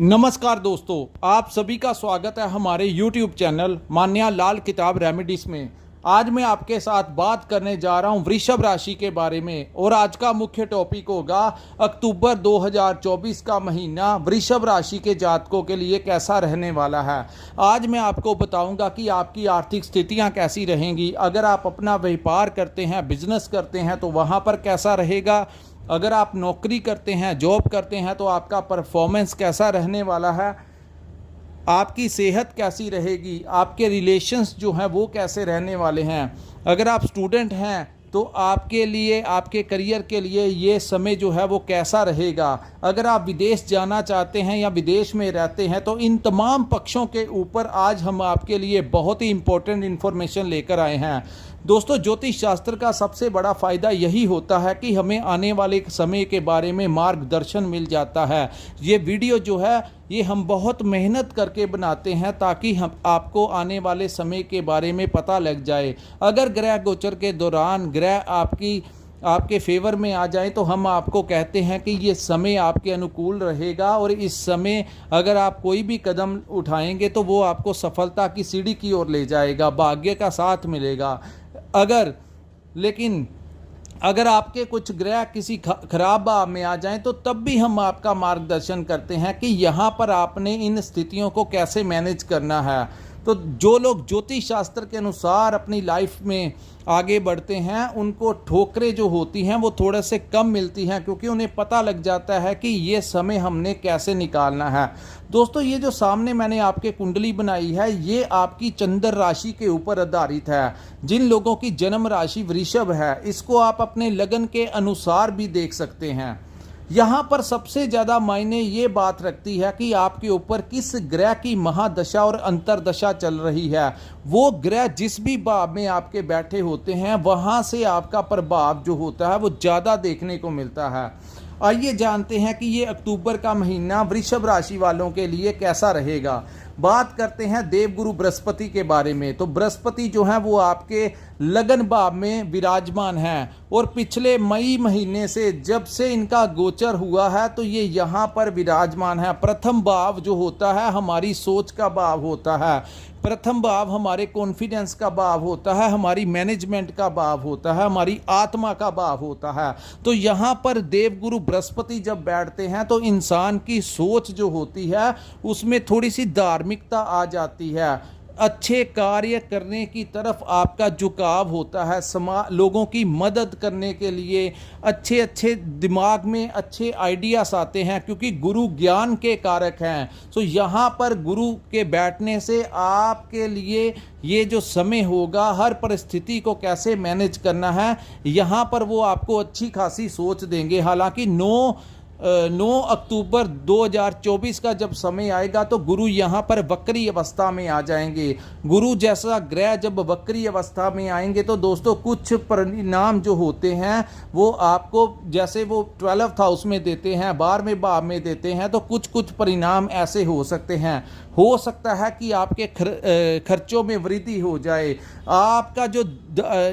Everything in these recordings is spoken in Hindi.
नमस्कार दोस्तों, आप सभी का स्वागत है हमारे YouTube चैनल मान्या लाल किताब रेमेडीज में। आज मैं आपके साथ बात करने जा रहा हूं वृषभ राशि के बारे में और आज का मुख्य टॉपिक होगा अक्टूबर 2024 का महीना वृषभ राशि के जातकों के लिए कैसा रहने वाला है। आज मैं आपको बताऊंगा कि आपकी आर्थिक स्थितियां कैसी रहेंगी। अगर आप अपना व्यापार करते हैं, बिजनेस करते हैं तो वहां पर कैसा रहेगा। अगर आप नौकरी करते हैं, जॉब करते हैं तो आपका परफॉर्मेंस कैसा रहने वाला है, आपकी सेहत कैसी रहेगी, आपके रिलेशंस जो हैं वो कैसे रहने वाले हैं। अगर आप स्टूडेंट हैं तो आपके लिए, आपके करियर के लिए ये समय जो है वो कैसा रहेगा। अगर आप विदेश जाना चाहते हैं या विदेश में रहते हैं तो इन तमाम पक्षों के ऊपर आज हम आपके लिए बहुत ही इम्पोर्टेंट इन्फॉर्मेशन लेकर आए हैं। दोस्तों, ज्योतिष शास्त्र का सबसे बड़ा फ़ायदा यही होता है कि हमें आने वाले समय के बारे में मार्गदर्शन मिल जाता है। ये वीडियो जो है ये हम बहुत मेहनत करके बनाते हैं ताकि हम आपको आने वाले समय के बारे में पता लग जाए। अगर ग्रह गोचर के दौरान ग्रह आपके फेवर में आ जाए तो हम आपको कहते हैं कि ये समय आपके अनुकूल रहेगा और इस समय अगर आप कोई भी कदम उठाएंगे तो वो आपको सफलता की सीढ़ी की ओर ले जाएगा, भाग्य का साथ मिलेगा। लेकिन अगर आपके कुछ ग्रह किसी खराब भाव में आ जाएं तो तब भी हम आपका मार्गदर्शन करते हैं कि यहाँ पर आपने इन स्थितियों को कैसे मैनेज करना है। तो जो लोग ज्योतिष शास्त्र के अनुसार अपनी लाइफ में आगे बढ़ते हैं उनको ठोकरें जो होती हैं वो थोड़े से कम मिलती हैं, क्योंकि उन्हें पता लग जाता है कि ये समय हमने कैसे निकालना है। दोस्तों, ये जो सामने मैंने आपके कुंडली बनाई है ये आपकी चंद्र राशि के ऊपर आधारित है। जिन लोगों की जन्म राशि वृषभ है इसको आप अपने लगन के अनुसार भी देख सकते हैं। यहाँ पर सबसे ज़्यादा मायने ये बात रखती है कि आपके ऊपर किस ग्रह की महादशा और अंतरदशा चल रही है। वो ग्रह जिस भी भाव में आपके बैठे होते हैं वहाँ से आपका प्रभाव जो होता है वो ज़्यादा देखने को मिलता है। आइए जानते हैं कि ये अक्टूबर का महीना वृषभ राशि वालों के लिए कैसा रहेगा। बात करते हैं देवगुरु बृहस्पति के बारे में। तो बृहस्पति जो है वो आपके लगन भाव में विराजमान है और पिछले मई महीने से जब से इनका गोचर हुआ है तो ये यहाँ पर विराजमान है। प्रथम भाव जो होता है हमारी सोच का भाव होता है, प्रथम भाव हमारे कॉन्फिडेंस का भाव होता है, हमारी मैनेजमेंट का भाव होता है, हमारी आत्मा का भाव होता है। तो यहाँ पर देवगुरु बृहस्पति जब बैठते हैं तो इंसान की सोच जो होती है उसमें थोड़ी सी धार्मिकता आ जाती है, अच्छे कार्य करने की तरफ आपका झुकाव होता है, लोगों की मदद करने के लिए अच्छे दिमाग में अच्छे आइडियाज आते हैं, क्योंकि गुरु ज्ञान के कारक हैं। तो यहाँ पर गुरु के बैठने से आपके लिए ये जो समय होगा हर परिस्थिति को कैसे मैनेज करना है यहाँ पर वो आपको अच्छी खासी सोच देंगे। हालांकि 9 अक्टूबर 2024 का जब समय आएगा तो गुरु यहाँ पर वक्री अवस्था में आ जाएंगे। गुरु जैसा ग्रह जब वक्री अवस्था में आएंगे तो दोस्तों कुछ परिणाम जो होते हैं वो आपको, जैसे वो 12th हाउस में देते हैं, 12वें भाव में देते हैं, तो कुछ परिणाम ऐसे हो सकते हैं। हो सकता है कि आपके खर्चों में वृद्धि हो जाए। आपका जो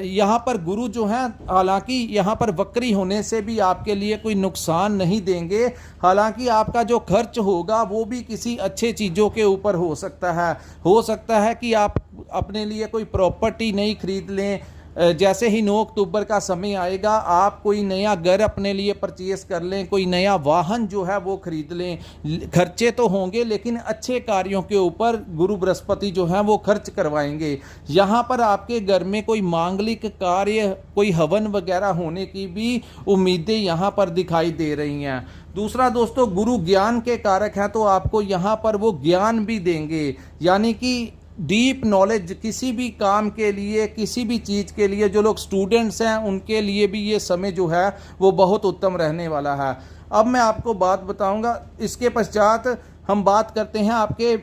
यहाँ पर गुरु जो है हालांकि यहाँ पर वक्री होने से भी आपके लिए कोई नुकसान नहीं देंगे। हालांकि आपका जो खर्च होगा वो भी किसी अच्छे चीज़ों के ऊपर हो सकता है। हो सकता है कि आप अपने लिए कोई प्रॉपर्टी नहीं खरीद लें। जैसे ही 9 अक्टूबर का समय आएगा आप कोई नया घर अपने लिए परचेस कर लें, कोई नया वाहन जो है वो खरीद लें। खर्चे तो होंगे लेकिन अच्छे कार्यों के ऊपर गुरु बृहस्पति जो है वो खर्च करवाएंगे। यहाँ पर आपके घर में कोई मांगलिक कार्य, कोई हवन वगैरह होने की भी उम्मीदें यहाँ पर दिखाई दे रही हैं। दूसरा दोस्तों, गुरु ज्ञान के कारक हैं तो आपको यहाँ पर वो ज्ञान भी देंगे, यानी कि डीप नॉलेज किसी भी काम के लिए, किसी भी चीज़ के लिए। जो लोग स्टूडेंट्स हैं उनके लिए भी ये समय जो है वो बहुत उत्तम रहने वाला है। अब मैं आपको बात बताऊंगा। इसके पश्चात हम बात करते हैं आपके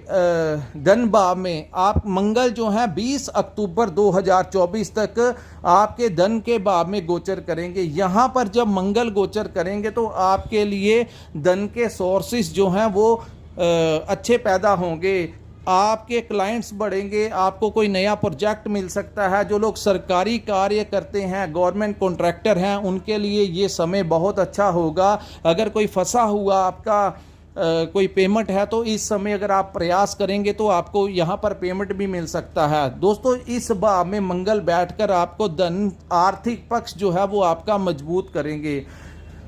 धन भाव में। आप मंगल जो हैं 20 अक्टूबर 2024 तक आपके धन के भाव में गोचर करेंगे। यहाँ पर जब मंगल गोचर करेंगे तो आपके लिए धन के सोर्सेस जो हैं वो अच्छे पैदा होंगे, आपके क्लाइंट्स बढ़ेंगे, आपको कोई नया प्रोजेक्ट मिल सकता है। जो लोग सरकारी कार्य करते हैं, गवर्नमेंट कॉन्ट्रैक्टर हैं, उनके लिए ये समय बहुत अच्छा होगा। अगर कोई फंसा हुआ आपका कोई पेमेंट है तो इस समय अगर आप प्रयास करेंगे तो आपको यहाँ पर पेमेंट भी मिल सकता है। दोस्तों इस भाव में मंगल बैठकर आपको धन आर्थिक पक्ष जो है वो आपका मजबूत करेंगे।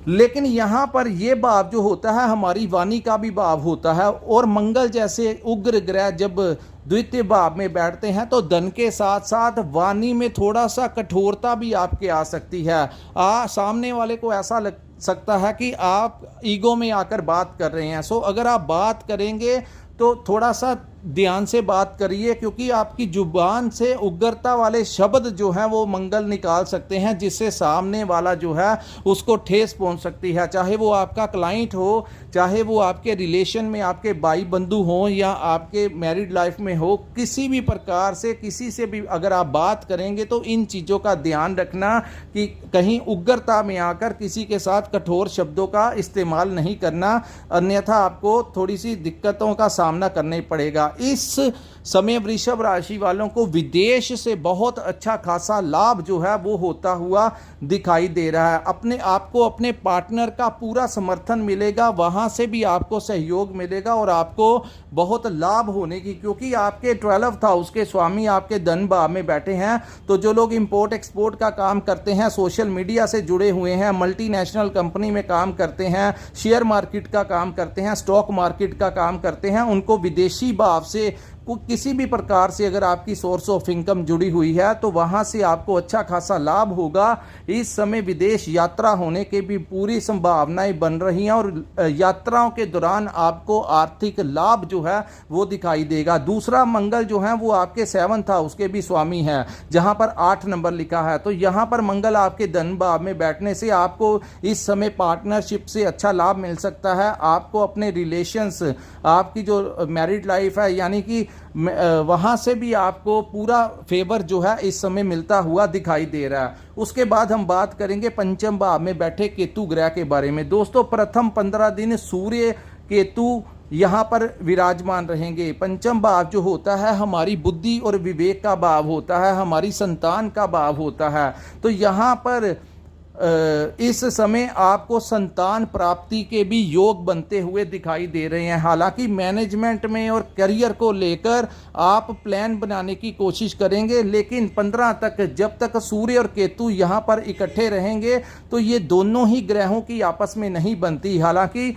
लेकिन यहाँ पर ये भाव जो होता है हमारी वाणी का भी भाव होता है, और मंगल जैसे उग्र ग्रह जब द्वितीय भाव में बैठते हैं तो धन के साथ साथ वाणी में थोड़ा सा कठोरता भी आपके आ सकती है। सामने वाले को ऐसा लग सकता है कि आप ईगो में आकर बात कर रहे हैं। सो अगर आप बात करेंगे तो थोड़ा सा ध्यान से बात करिए, क्योंकि आपकी जुबान से उग्रता वाले शब्द जो हैं वो मंगल निकाल सकते हैं, जिससे सामने वाला जो है उसको ठेस पहुंच सकती है। चाहे वो आपका क्लाइंट हो, चाहे वो आपके रिलेशन में आपके भाई बंधु हों या आपके मैरिड लाइफ में हो, किसी भी प्रकार से किसी से भी अगर आप बात करेंगे तो इन चीज़ों का ध्यान रखना कि कहीं उग्रता में आकर किसी के साथ कठोर शब्दों का इस्तेमाल नहीं करना, अन्यथा आपको थोड़ी सी दिक्कतों का सामना करना पड़ेगा। इस समय वृषभ राशि वालों को विदेश से बहुत अच्छा खासा लाभ जो है वो होता हुआ दिखाई दे रहा है। अपने आपको अपने पार्टनर का पूरा समर्थन मिलेगा, वहां से भी आपको सहयोग मिलेगा और आपको बहुत लाभ होने की, क्योंकि आपके 12th हाउस के स्वामी आपके धन भाव में बैठे हैं। तो जो लोग इंपोर्ट एक्सपोर्ट का काम करते हैं, सोशल मीडिया से जुड़े हुए हैं, मल्टीनेशनल कंपनी में काम करते हैं, शेयर मार्केट का काम करते हैं, स्टॉक मार्केट का काम करते हैं, उनको विदेशी भाव से किसी भी प्रकार से अगर आपकी सोर्स ऑफ इनकम जुड़ी हुई है तो वहां से आपको अच्छा खासा लाभ होगा। इस समय विदेश यात्रा होने की भी पूरी संभावनाएं बन रही हैं और यात्राओं के दौरान आपको आर्थिक लाभ जो है वो दिखाई देगा। दूसरा मंगल जो है वो आपके 7th हाउस के भी स्वामी है, जहां पर 8 नंबर लिखा है। तो यहां पर मंगल आपके धन भाव में बैठने से आपको इस समय पार्टनरशिप से अच्छा लाभ मिल सकता है। आपको अपने रिलेशंस, आपकी जो मैरिड लाइफ है, यानी कि वहां से भी आपको पूरा फेवर जो है इस समय मिलता हुआ दिखाई दे रहा है। उसके बाद हम बात करेंगे पंचम भाव में बैठे केतु ग्रह के बारे में। दोस्तों प्रथम 15 दिन सूर्य केतु यहाँ पर विराजमान रहेंगे। पंचम भाव जो होता है हमारी बुद्धि और विवेक का भाव होता है, हमारी संतान का भाव होता है। तो यहाँ पर इस समय आपको संतान प्राप्ति के भी योग बनते हुए दिखाई दे रहे हैं। हालांकि मैनेजमेंट में और करियर को लेकर आप प्लान बनाने की कोशिश करेंगे, लेकिन 15 तक जब तक सूर्य और केतु यहाँ पर इकट्ठे रहेंगे तो ये दोनों ही ग्रहों की आपस में नहीं बनती। हालांकि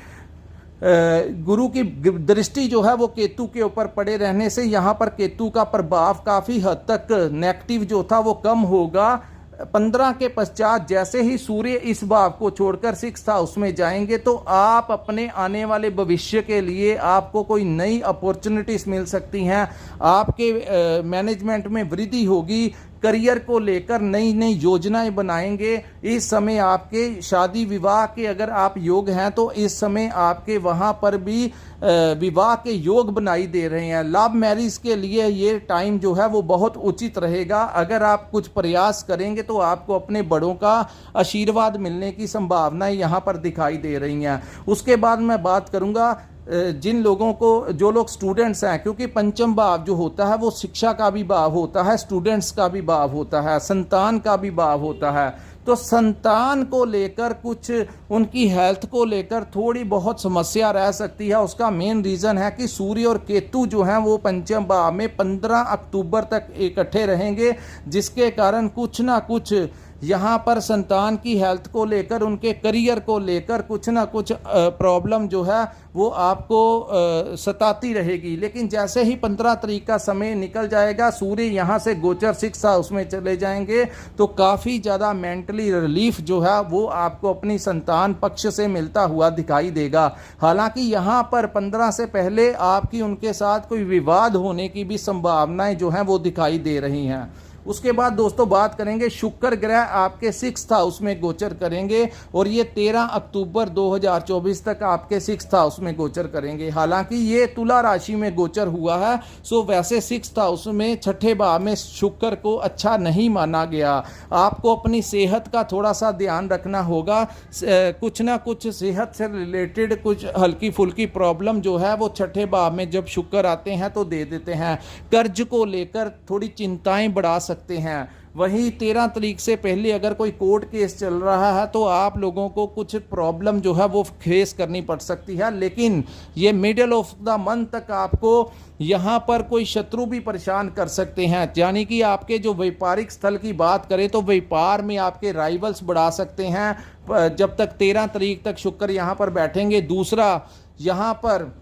गुरु की दृष्टि जो है वो केतु के ऊपर पड़े रहने से यहाँ पर केतु का प्रभाव काफ़ी हद तक नेगेटिव जो था वो कम होगा। 15 के पश्चात जैसे ही सूर्य इस भाव को छोड़कर 6th हाउस में जाएंगे तो आप अपने आने वाले भविष्य के लिए आपको कोई नई अपॉर्चुनिटीज मिल सकती हैं। आपके मैनेजमेंट में वृद्धि होगी, करियर को लेकर नई नई योजनाएं बनाएंगे। इस समय आपके शादी विवाह के अगर आप योग हैं तो इस समय आपके वहां पर भी विवाह के योग बनाई दे रहे हैं। लव मैरिज के लिए ये टाइम जो है वो बहुत उचित रहेगा। अगर आप कुछ प्रयास करेंगे तो आपको अपने बड़ों का आशीर्वाद मिलने की संभावनाएं यहाँ पर दिखाई दे रही हैं। उसके बाद मैं बात करूँगा जिन लोगों को, जो लोग स्टूडेंट्स हैं, क्योंकि पंचम भाव जो होता है वो शिक्षा का भी भाव होता है, स्टूडेंट्स का भी भाव होता है, संतान का भी भाव होता है। तो संतान को लेकर कुछ उनकी हेल्थ को लेकर थोड़ी बहुत समस्या रह सकती है। उसका मेन रीज़न है कि सूर्य और केतु जो हैं वो पंचम भाव में 15 अक्टूबर तक इकट्ठे रहेंगे, जिसके कारण कुछ ना कुछ यहाँ पर संतान की हेल्थ को लेकर, उनके करियर को लेकर कुछ ना कुछ प्रॉब्लम जो है वो आपको सताती रहेगी। लेकिन जैसे ही 15 तारीख का समय निकल जाएगा, सूर्य यहाँ से गोचर 6th हाउस में चले जाएंगे तो काफ़ी ज़्यादा मेंटली रिलीफ जो है वो आपको अपनी संतान पक्ष से मिलता हुआ दिखाई देगा। हालांकि यहाँ पर 15 से पहले आपकी उनके साथ कोई विवाद होने की भी संभावनाएं जो हैं वो दिखाई दे रही हैं। उसके बाद दोस्तों बात करेंगे, शुक्र ग्रह आपके 6th हाउस में गोचर करेंगे और ये 13 अक्टूबर 2024 तक आपके 6th हाउस में गोचर करेंगे। हालांकि ये तुला राशि में गोचर हुआ है, सो वैसे 6th हाउस में 6ठे भाव में शुक्र को अच्छा नहीं माना गया। आपको अपनी सेहत का थोड़ा सा ध्यान रखना होगा। कुछ ना कुछ सेहत से रिलेटेड कुछ हल्की फुल्की प्रॉब्लम जो है वो 6ठे भाव में जब शुक्र आते हैं तो दे देते हैं। कर्ज को लेकर थोड़ी चिंताएं बढ़ा सकते हैं। वहीं 13 तारीख से पहले अगर कोई कोर्ट केस चल रहा है तो आप लोगों को कुछ प्रॉब्लम जो है वो फेस करनी पड़ सकती है, लेकिन ये मिडिल ऑफ द मंथ तक आपको यहाँ पर कोई शत्रु भी परेशान कर सकते हैं। यानी कि आपके जो व्यापारिक स्थल की बात करें तो व्यापार में आपके राइवल्स बढ़ा सकते हैं जब तक 13 तारीख तक शुक्र यहाँ पर बैठेंगे। दूसरा, यहाँ पर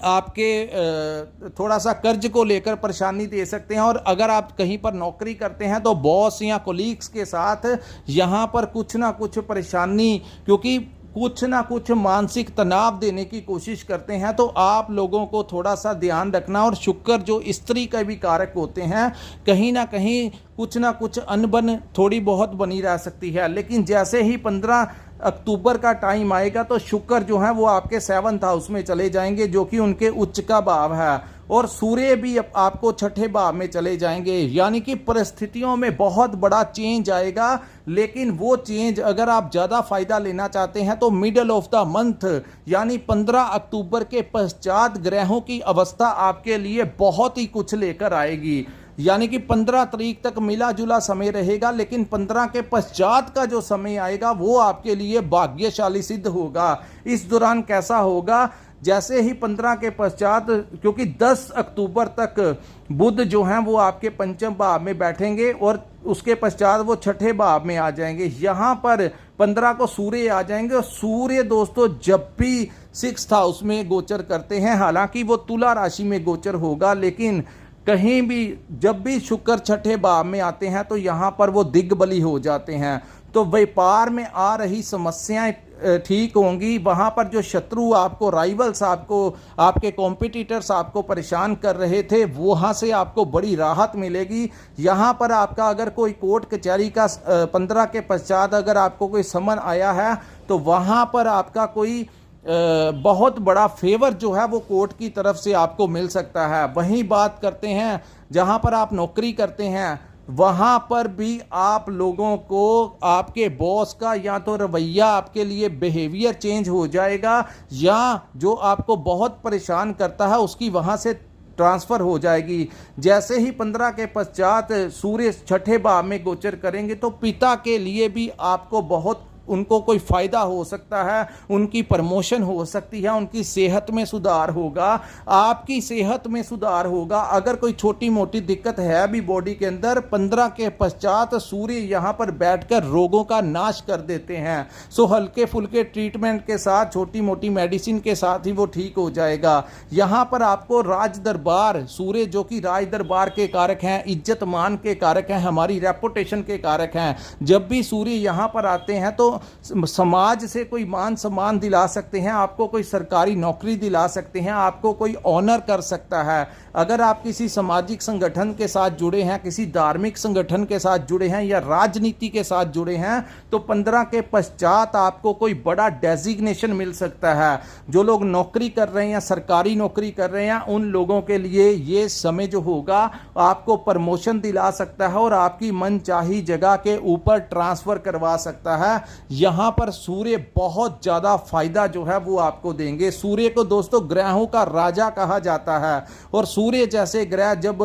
आपके थोड़ा सा कर्ज को लेकर परेशानी दे सकते हैं, और अगर आप कहीं पर नौकरी करते हैं तो बॉस या कोलीग्स के साथ यहाँ पर कुछ ना कुछ परेशानी, क्योंकि कुछ ना कुछ मानसिक तनाव देने की कोशिश करते हैं, तो आप लोगों को थोड़ा सा ध्यान रखना। और शुक्र जो स्त्री का भी कारक होते हैं, कहीं ना कहीं कुछ ना कुछ अनबन थोड़ी बहुत बनी रह सकती है, लेकिन जैसे ही 15 अक्टूबर का टाइम आएगा तो शुक्र जो है वो आपके 7th हाउस में चले जाएंगे, जो कि उनके उच्च का भाव है, और सूर्य भी आपको 6ठे भाव में चले जाएंगे। यानी कि परिस्थितियों में बहुत बड़ा चेंज आएगा, लेकिन वो चेंज अगर आप ज़्यादा फायदा लेना चाहते हैं तो मिडल ऑफ द मंथ यानी 15 अक्टूबर के पश्चात ग्रहों की अवस्था आपके लिए बहुत ही कुछ लेकर आएगी। यानी कि 15 तारीख तक मिला जुला समय रहेगा, लेकिन 15 के पश्चात का जो समय आएगा वो आपके लिए भाग्यशाली सिद्ध होगा। इस दौरान कैसा होगा, जैसे ही 15 के पश्चात, क्योंकि 10 अक्टूबर तक बुध जो हैं वो आपके पंचम भाव में बैठेंगे और उसके पश्चात वो 6ठे भाव में आ जाएंगे। यहाँ पर 15 को सूर्य आ जाएंगे, और सूर्य दोस्तों जब भी 6th हाउस में गोचर करते हैं, हालांकि वो तुला राशि में गोचर होगा, लेकिन कहीं भी जब भी शुक्र 6ठे भाव में आते हैं तो यहाँ पर वो दिग्बली हो जाते हैं। तो व्यापार में आ रही समस्याएं ठीक होंगी, वहाँ पर जो शत्रु आपको, राइवल्स आपको, आपके कॉम्पिटिटर्स आपको परेशान कर रहे थे, वहाँ से आपको बड़ी राहत मिलेगी। यहाँ पर आपका अगर कोई कोर्ट कचहरी का 15 के पश्चात अगर आपको कोई समन आया है तो वहाँ पर आपका कोई बहुत बड़ा फेवर जो है वो कोर्ट की तरफ से आपको मिल सकता है। वहीं बात करते हैं जहां पर आप नौकरी करते हैं, वहां पर भी आप लोगों को आपके बॉस का या तो रवैया, आपके लिए बिहेवियर चेंज हो जाएगा, या जो आपको बहुत परेशान करता है उसकी वहां से ट्रांसफ़र हो जाएगी। जैसे ही 15 के पश्चात सूर्य 6ठे भाव में गोचर करेंगे तो पिता के लिए भी आपको बहुत, उनको कोई फ़ायदा हो सकता है, उनकी प्रमोशन हो सकती है, उनकी सेहत में सुधार होगा, आपकी सेहत में सुधार होगा। अगर कोई छोटी मोटी दिक्कत है भी बॉडी के अंदर, 15 के पश्चात सूर्य यहाँ पर बैठकर रोगों का नाश कर देते हैं। सो हल्के फुल्के ट्रीटमेंट के साथ, छोटी मोटी मेडिसिन के साथ ही वो ठीक हो जाएगा। यहाँ पर आपको राज दरबार, सूर्य जो कि राज दरबार के कारक हैं, इज्जत मान के कारक हैं, हमारी रेपुटेशन के कारक हैं, जब भी सूर्य यहाँ पर आते हैं तो समाज से कोई मान सम्मान दिला सकते हैं, आपको कोई सरकारी नौकरी दिला सकते हैं, आपको कोई ऑनर कर सकता है। अगर आप किसी सामाजिक संगठन के साथ जुड़े हैं, किसी धार्मिक संगठन के साथ जुड़े हैं या राजनीति के साथ जुड़े हैं, तो 15 के पश्चात आपको कोई बड़ा डेजिग्नेशन मिल सकता है। जो लोग नौकरी कर रहे हैं, सरकारी नौकरी कर रहे हैं, उन लोगों के लिए ये समय जो होगा आपको प्रमोशन दिला सकता है और आपकी मनचाही जगह के ऊपर ट्रांसफर करवा सकता है। यहाँ पर सूर्य बहुत ज़्यादा फायदा जो है वो आपको देंगे। सूर्य को दोस्तों ग्रहों का राजा कहा जाता है, और सूर्य जैसे ग्रह जब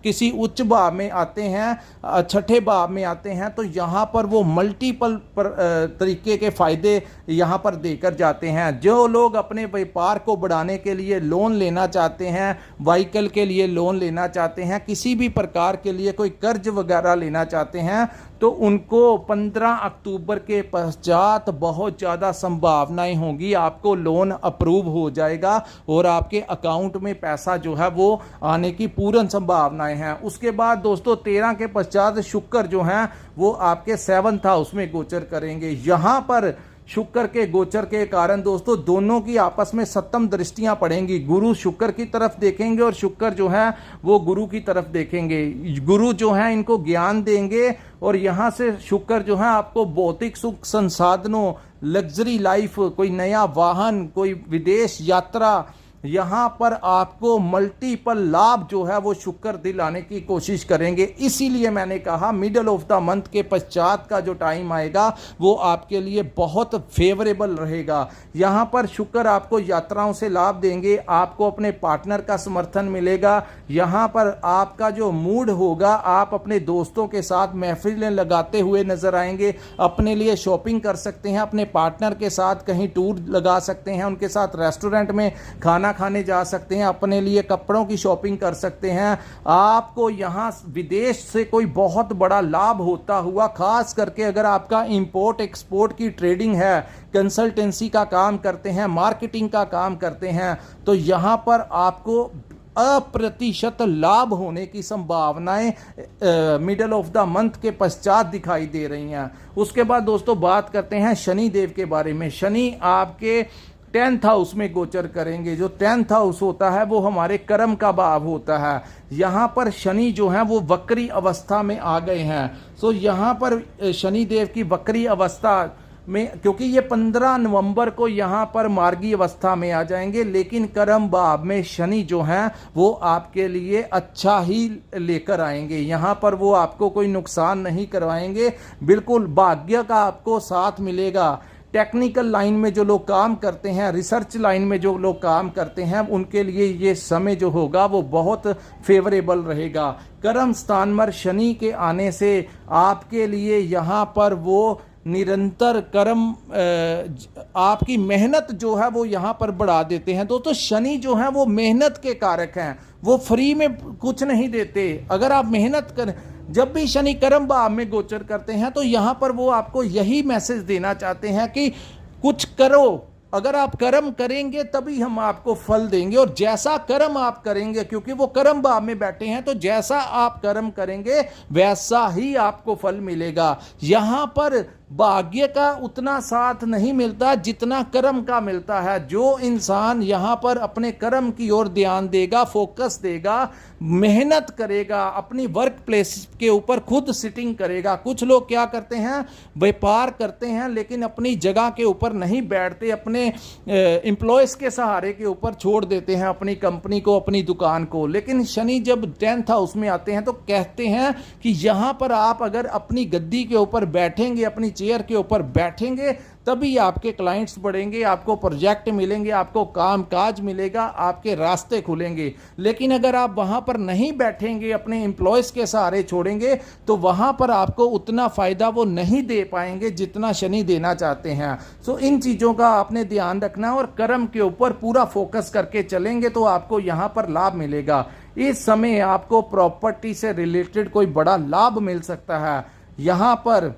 किसी उच्च भाव में आते हैं, 6ठे भाव में आते हैं, तो यहाँ पर वो मल्टीपल तरीके के फायदे यहाँ पर देकर जाते हैं। जो लोग अपने व्यापार को बढ़ाने के लिए लोन लेना चाहते हैं, व्हीकल के लिए लोन लेना चाहते हैं, किसी भी प्रकार के लिए कोई कर्ज वगैरह लेना चाहते हैं, तो उनको 15 अक्टूबर के पश्चात बहुत ज़्यादा संभावनाएं होंगी, आपको लोन अप्रूव हो जाएगा और आपके अकाउंट में पैसा जो है वो आने की पूर्ण संभावनाएं हैं। उसके बाद दोस्तों 13 के पश्चात शुक्र जो हैं वो आपके 7th हाउस में गोचर करेंगे। यहाँ पर शुक्र के गोचर के कारण दोस्तों दोनों की आपस में सप्तम दृष्टियां पड़ेंगी। गुरु शुक्र की तरफ देखेंगे और शुक्र जो है वो गुरु की तरफ देखेंगे। गुरु जो है इनको ज्ञान देंगे, और यहाँ से शुक्र जो है आपको भौतिक सुख संसाधनों, लग्जरी लाइफ, कोई नया वाहन, कोई विदेश यात्रा, यहाँ पर आपको मल्टीपल लाभ जो है वो शुक्र दिलाने की कोशिश करेंगे। इसीलिए मैंने कहा मिडल ऑफ द मंथ के पश्चात का जो टाइम आएगा वो आपके लिए बहुत फेवरेबल रहेगा। यहाँ पर शुक्र आपको यात्राओं से लाभ देंगे, आपको अपने पार्टनर का समर्थन मिलेगा। यहाँ पर आपका जो मूड होगा, आप अपने दोस्तों के साथ महफिलें लगाते हुए नजर आएंगे, अपने लिए शॉपिंग कर सकते हैं, अपने पार्टनर के साथ कहीं टूर लगा सकते हैं, उनके साथ रेस्टोरेंट में खाना खाने जा सकते हैं, अपने लिए कपड़ों की शॉपिंग कर सकते हैं। आपको यहाँ विदेश से कोई बहुत बड़ा लाभ होता हुआ, खास करके अगर आपका इंपोर्ट एक्सपोर्ट की ट्रेडिंग है, कंसल्टेंसी का काम करते हैं, मार्केटिंग का काम करते हैं, तो यहाँ पर आपको अप्रतिशत लाभ होने की संभावनाएं मिडल ऑफ द मंथ के पश्चात दिखाई दे रही हैं। उसके बाद दोस्तों बात करते हैं शनि देव के बारे में। शनि आपके 10th हाउस में गोचर करेंगे। जो 10th हाउस होता है वो हमारे कर्म का भाव होता है। यहाँ पर शनि जो है वो वक्री अवस्था में आ गए हैं। सो यहाँ पर शनि देव की वक्री अवस्था में, क्योंकि ये 15 नवंबर को यहाँ पर मार्गी अवस्था में आ जाएंगे, लेकिन कर्म भाव में शनि जो हैं वो आपके लिए अच्छा ही लेकर आएंगे। यहाँ पर वो आपको कोई नुकसान नहीं करवाएंगे, बिल्कुल भाग्य का आपको साथ मिलेगा। टेक्निकल लाइन में जो लोग काम करते हैं, रिसर्च लाइन में जो लोग काम करते हैं, उनके लिए ये समय जो होगा वो बहुत फेवरेबल रहेगा। कर्म स्थान पर शनि के आने से आपके लिए यहाँ पर वो निरंतर कर्म आपकी मेहनत जो है वो यहाँ पर बढ़ा देते हैं। दोस्तों शनि जो है वो मेहनत के कारक हैं, वो फ्री में कुछ नहीं देते। अगर आप मेहनत करें, जब भी शनि कर्म भाव में गोचर करते हैं तो यहाँ पर वो आपको यही मैसेज देना चाहते हैं कि कुछ करो, अगर आप कर्म करेंगे तभी हम आपको फल देंगे, और जैसा कर्म आप करेंगे, क्योंकि वो कर्म भाव में बैठे हैं, तो जैसा आप कर्म करेंगे वैसा ही आपको फल मिलेगा। यहाँ पर भाग्य का उतना साथ नहीं मिलता जितना कर्म का मिलता है। जो इंसान यहाँ पर अपने कर्म की ओर ध्यान देगा, फोकस देगा, मेहनत करेगा, अपनी वर्क प्लेस के ऊपर खुद सिटिंग करेगा। कुछ लोग क्या करते हैं, व्यापार करते हैं लेकिन अपनी जगह के ऊपर नहीं बैठते, अपने एम्प्लॉयज़ के सहारे के ऊपर छोड़ देते हैं अपनी कंपनी को, अपनी दुकान को। लेकिन शनि जब 10th हाउस में आते हैं तो कहते हैं कि यहाँ पर आप अगर अपनी गद्दी के ऊपर बैठेंगे, अपनी चेयर के ऊपर बैठेंगे, तभी आपके क्लाइंट्स बढ़ेंगे, आपको प्रोजेक्ट मिलेंगे, आपको काम काज मिलेगा, आपके रास्ते खुलेंगे। लेकिन अगर आप वहां पर नहीं बैठेंगे, अपने एम्प्लॉयज के सहारे छोड़ेंगे, तो वहां पर आपको उतना फायदा वो नहीं दे पाएंगे जितना शनि देना चाहते हैं। सो इन चीजों का आपने ध्यान रखना है, और कर्म के ऊपर पूरा फोकस करके चलेंगे तो आपको यहां पर लाभ मिलेगा। इस समय आपको प्रॉपर्टी से रिलेटेड कोई बड़ा लाभ मिल सकता है। यहां पर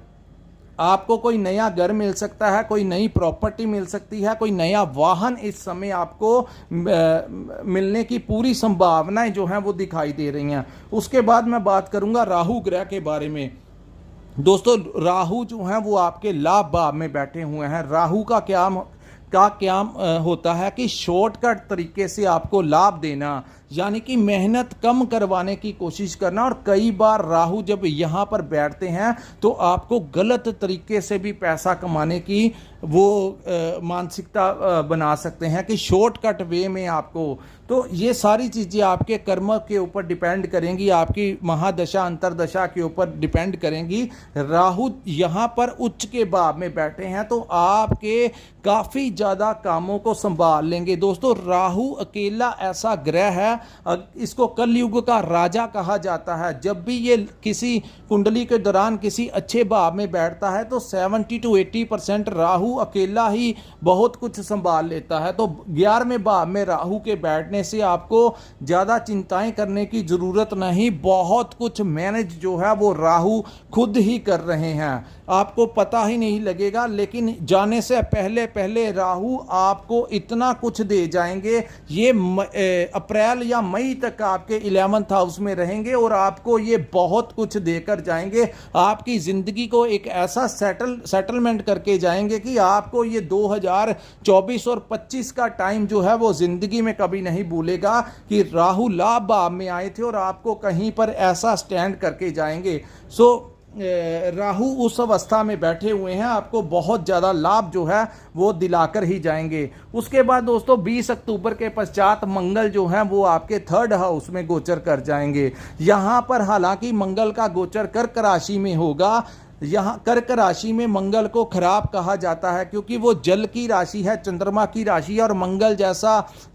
आपको कोई नया घर मिल सकता है, कोई नई प्रॉपर्टी मिल सकती है, कोई नया वाहन इस समय आपको मिलने की पूरी संभावनाएं जो हैं वो दिखाई दे रही हैं। उसके बाद मैं बात करूंगा राहु ग्रह के बारे में। दोस्तों राहु जो हैं वो आपके लाभ भाव में बैठे हुए हैं। राहु का क्या होता है कि शॉर्टकट तरीके से आपको लाभ देना, यानी कि मेहनत कम करवाने की कोशिश करना। और कई बार राहु जब यहाँ पर बैठते हैं तो आपको गलत तरीके से भी पैसा कमाने की वो मानसिकता बना सकते हैं कि शॉर्टकट वे में आपको। तो ये सारी चीज़ें आपके कर्म के ऊपर डिपेंड करेंगी, आपकी महादशा अंतरदशा के ऊपर डिपेंड करेंगी। राहु यहाँ पर उच्च के भाव में बैठे हैं तो आपके काफ़ी ज़्यादा कामों को संभाल लेंगे। दोस्तों राहु अकेला ऐसा ग्रह है, इसको कलयुग का राजा कहा जाता है। जब भी ये किसी कुंडली के दौरान किसी अच्छे भाव में बैठता है तो 70 to 80% राहु अकेला ही बहुत कुछ संभाल लेता है। तो 11वें भाव में राहु के बैठने से आपको ज़्यादा चिंताएं करने की ज़रूरत नहीं, बहुत कुछ मैनेज जो है वो राहु खुद ही कर रहे हैं, आपको पता ही नहीं लगेगा। लेकिन जाने से पहले पहले राहु आपको इतना कुछ दे जाएंगे। ये अप्रैल या मई तक आपके 11th हाउस में रहेंगे और आपको ये बहुत कुछ देकर जाएंगे। आपकी ज़िंदगी को एक ऐसा सेटलमेंट करके जाएंगे कि आपको ये 2024 और 25 का टाइम जो है वो ज़िंदगी में कभी नहीं भूलेगा कि राहु लाभ भाव में आए थे और आपको कहीं पर ऐसा स्टैंड करके जाएंगे। सो राहु उस अवस्था में बैठे हुए हैं, आपको बहुत ज़्यादा लाभ जो है वो दिलाकर ही जाएंगे। उसके बाद दोस्तों 20 अक्टूबर के पश्चात मंगल जो है वो आपके 3rd हाउस में गोचर कर जाएंगे। यहाँ पर हालांकि मंगल का गोचर कर्क राशि में होगा। यहाँ कर्क राशि में मंगल को खराब कहा जाता है क्योंकि वो जल की राशि है, चंद्रमा की राशि है, और मंगल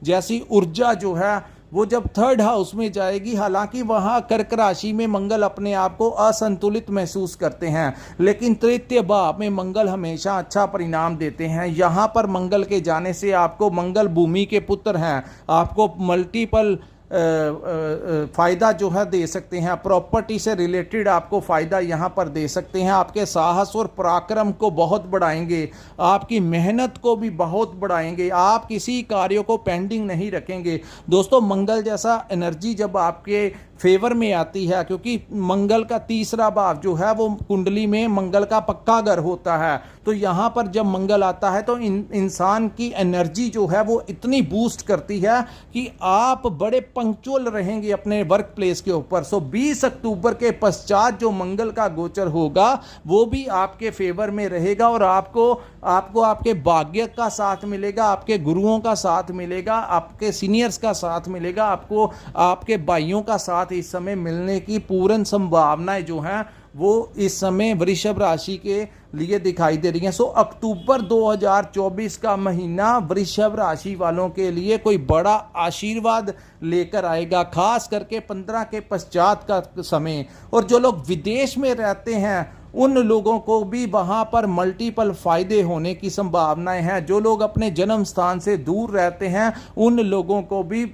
जैसी ऊर्जा जो है वो जब 3rd हाउस में जाएगी, हालांकि वहाँ कर्क राशि में मंगल अपने आप को असंतुलित महसूस करते हैं, लेकिन तृतीय भाव में मंगल हमेशा अच्छा परिणाम देते हैं। यहाँ पर मंगल के जाने से आपको, मंगल भूमि के पुत्र हैं, आपको मल्टीपल फ़ायदा जो है दे सकते हैं। प्रॉपर्टी से रिलेटेड आपको फ़ायदा यहाँ पर दे सकते हैं। आपके साहस और पराक्रम को बहुत बढ़ाएंगे, आपकी मेहनत को भी बहुत बढ़ाएंगे, आप किसी कार्यों को पेंडिंग नहीं रखेंगे। दोस्तों मंगल जैसा एनर्जी जब आपके फेवर में आती है, क्योंकि मंगल का 3रा भाव जो है वो कुंडली में मंगल का पक्का घर होता है, तो यहाँ पर जब मंगल आता है तो इंसान की एनर्जी जो है वो इतनी बूस्ट करती है कि आप बड़े पंक्चुअल रहेंगे अपने वर्क प्लेस के ऊपर। सो 20 अक्टूबर के पश्चात जो मंगल का गोचर होगा वो भी आपके फेवर में रहेगा और आपको आपके भाग्य का साथ मिलेगा, आपके गुरुओं का साथ मिलेगा, आपके सीनियर्स का साथ मिलेगा, आपको आपके भाइयों का साथ इस समय मिलने की पूर्ण संभावनाएं जो हैं वो इस समय वृषभ राशि के लिए दिखाई दे रही हैं। सो अक्टूबर 2024 का महीना वृषभ राशि वालों के लिए कोई बड़ा आशीर्वाद लेकर आएगा, खास करके 15 के पश्चात का समय। और जो लोग विदेश में रहते हैं उन लोगों को भी वहां पर मल्टीपल फायदे होने की संभावनाएं हैं। जो लोग अपने जन्म स्थान से दूर रहते हैं उन लोगों को भी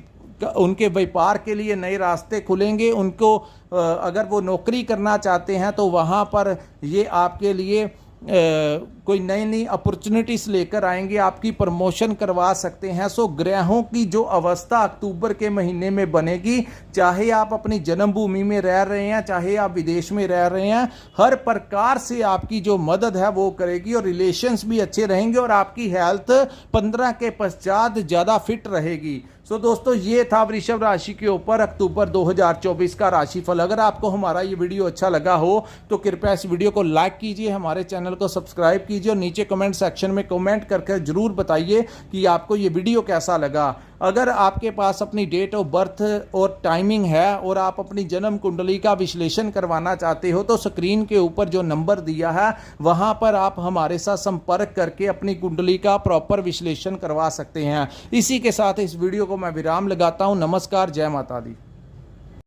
उनके व्यापार के लिए नए रास्ते खुलेंगे। उनको अगर वो नौकरी करना चाहते हैं तो वहाँ पर ये आपके लिए कोई नई नई अपॉर्चुनिटीज लेकर आएंगे, आपकी प्रमोशन करवा सकते हैं। सो ग्रहों की जो अवस्था अक्टूबर के महीने में बनेगी, चाहे आप अपनी जन्मभूमि में रह रहे हैं, चाहे आप विदेश में रह रहे हैं, हर प्रकार से आपकी जो मदद है वो करेगी और रिलेशंस भी अच्छे रहेंगे और आपकी हेल्थ 15 के पश्चात ज़्यादा फिट रहेगी। सो दोस्तों ये था वृषभ राशि के ऊपर अक्टूबर 2024 का राशिफल। अगर आपको हमारा ये वीडियो अच्छा लगा हो तो कृपया इस वीडियो को लाइक कीजिए, हमारे चैनल को सब्सक्राइब कीजिए और नीचे कमेंट सेक्शन में कमेंट करके जरूर बताइए कि आपको ये वीडियो कैसा लगा। अगर आपके पास अपनी डेट ऑफ बर्थ और टाइमिंग है और आप अपनी जन्म कुंडली का विश्लेषण करवाना चाहते हो तो स्क्रीन के ऊपर जो नंबर दिया है वहां पर आप हमारे साथ संपर्क करके अपनी कुंडली का प्रॉपर विश्लेषण करवा सकते हैं। इसी के साथ इस वीडियो को मैं विराम लगाता हूं। नमस्कार, जय माता दी।